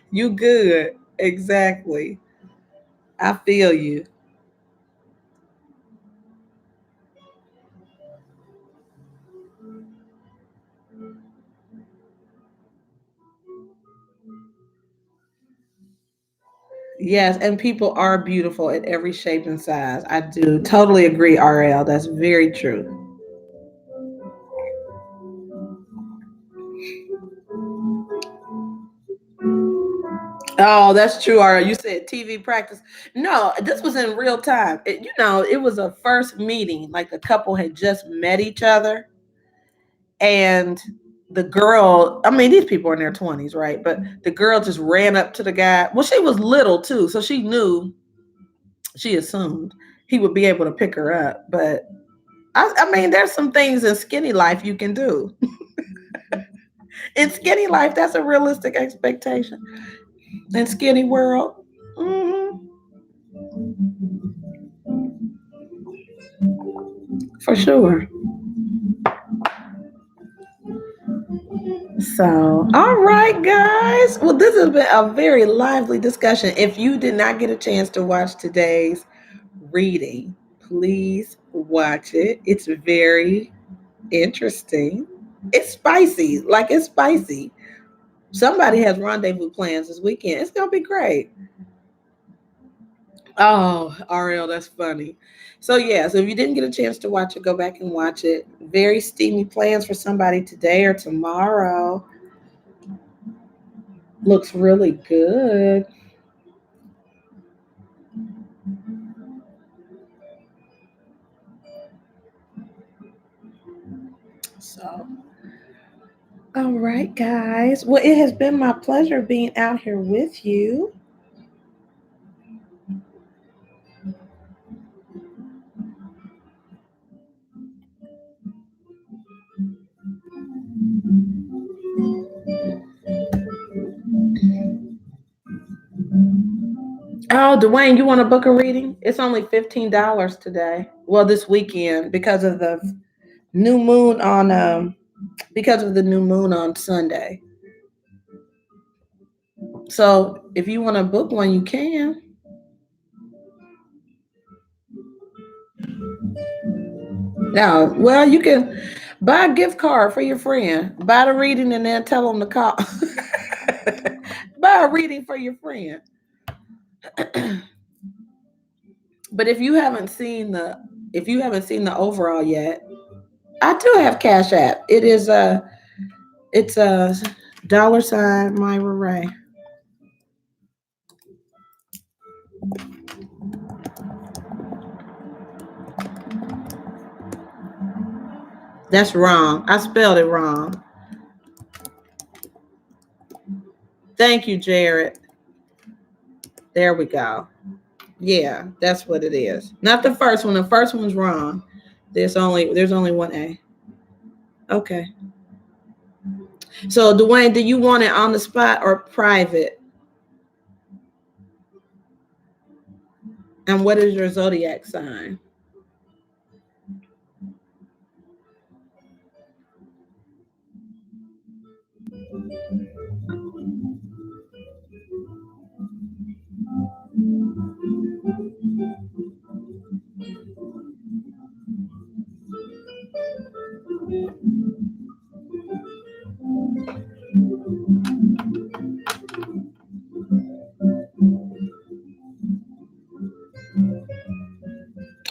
S1: You good. Exactly. I feel you. Yes, and people are beautiful at every shape and size. I do totally agree, RL. That's very true. Oh, that's true. RL. You said TV practice. No, this was in real time. It was a first meeting. Like the couple had just met each other and the girl, I mean, these people are in their 20s, right? But the girl just ran up to the guy. Well, she was little too, so she knew, she assumed he would be able to pick her up. But I mean, there's some things in skinny life you can do. In skinny life, that's a realistic expectation. In skinny world, hmm, for sure. So, all right, guys. Well, this has been a very lively discussion. If you did not get a chance to watch today's reading, please watch it. It's very interesting. It's spicy, like it's spicy. Somebody has rendezvous plans this weekend. It's gonna be great. Oh, Ariel, that's funny. So yeah, so if you didn't get a chance to watch it, go back and watch it. Very steamy plans for somebody today or tomorrow. Looks really good. So, all right, guys. Well, it has been my pleasure being out here with you. Oh, Dwayne, you want to book a reading? It's only $15 today. Well, this weekend new moon on because of the new moon on Sunday. So if you want to book one, you can. Now, well, you can buy a gift card for your friend. Buy the reading and then tell them to call. Buy a reading for your friend. But if you haven't seen the overall yet, I do have Cash App. It's a dollar sign Myra Ray. That's wrong. I spelled it wrong. Thank you, Jared. There we go. Yeah, that's what it is. Not the first one. The first one's wrong. There's only one A. Okay. So Dwayne, do you want it on the spot or private? And what is your zodiac sign?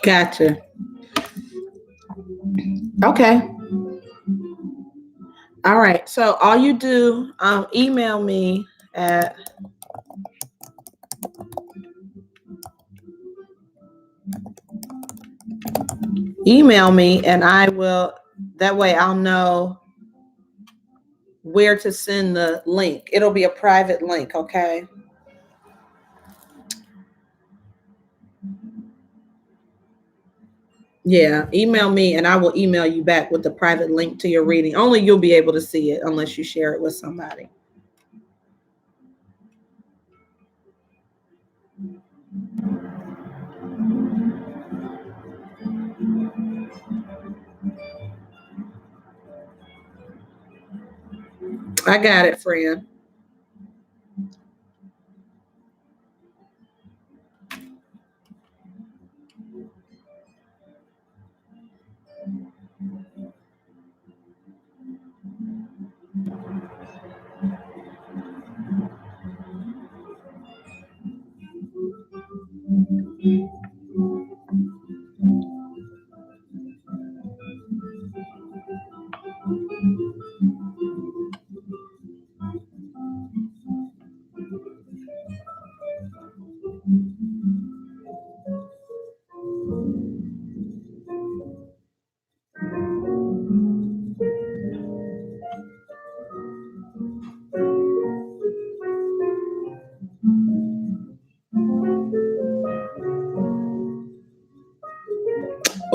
S1: Gotcha. Okay. All right. So all you do, at email me, and I will. That way, I'll know where to send the link. It'll be a private link. Okay. Yeah. Email me, and I will email you back with the private link to your reading. Only you'll be able to see it unless you share it with somebody. I got it, friend.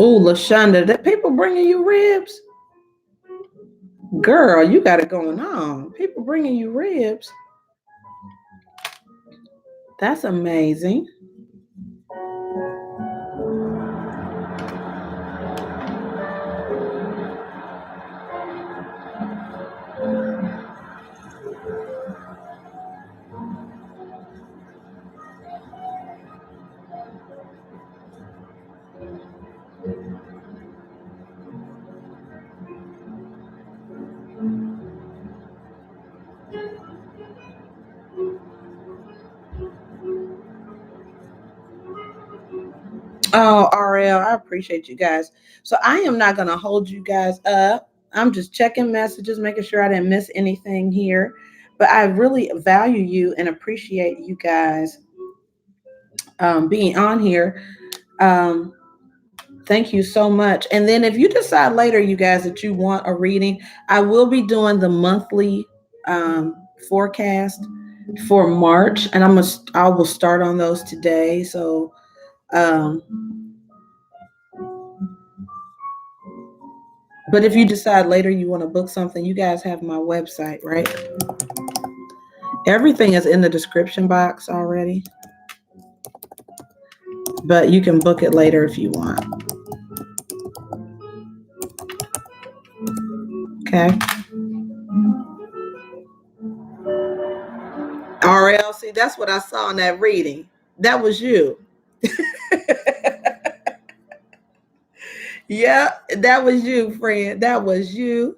S1: Oh, Lashonda, that people bringing you ribs? Girl, you got it going on. People bringing you ribs. That's amazing. Oh, RL, I appreciate you guys. So I am not going to hold you guys up. I'm just checking messages, making sure I didn't miss anything here. But I really value you and appreciate you guys being on here. Um, Thank you so much. And then if you decide later, you guys, that you want a reading, I will be doing the monthly um, forecast for March, and I will start on those today. So, um, but if you decide later you want to book something, you guys have my website, right? Everything is in the description box already, but you can book it later if you want. Okay. RL, see, that's what I saw in that reading. That was you. Yeah, that was you, friend. That was you.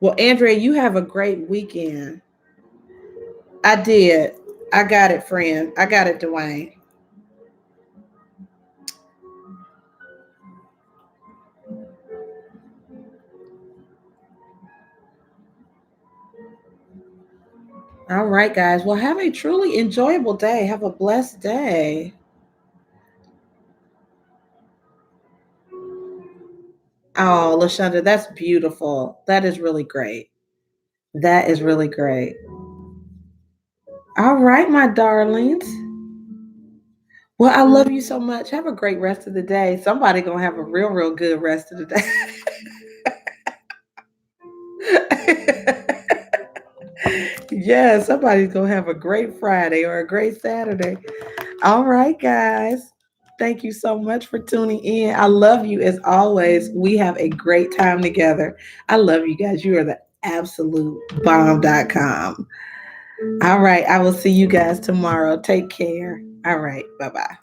S1: Well, Andrea, you have a great weekend. I did. I got it, friend. I got it, Dwayne. All right, guys. Well, have a truly enjoyable day. Have a blessed day. Oh, Lashonda, that's beautiful. That is really great. That is really great. All right, my darlings. Well, I love you so much. Have a great rest of the day. Somebody gonna have a real, real good rest of the day. Yeah, somebody's gonna have a great Friday or a great Saturday. All right, guys. Thank you so much for tuning in. I love you as always. We have a great time together. I love you guys. You are the absolute bomb.com. All right. I will see you guys tomorrow. Take care. All right. Bye bye.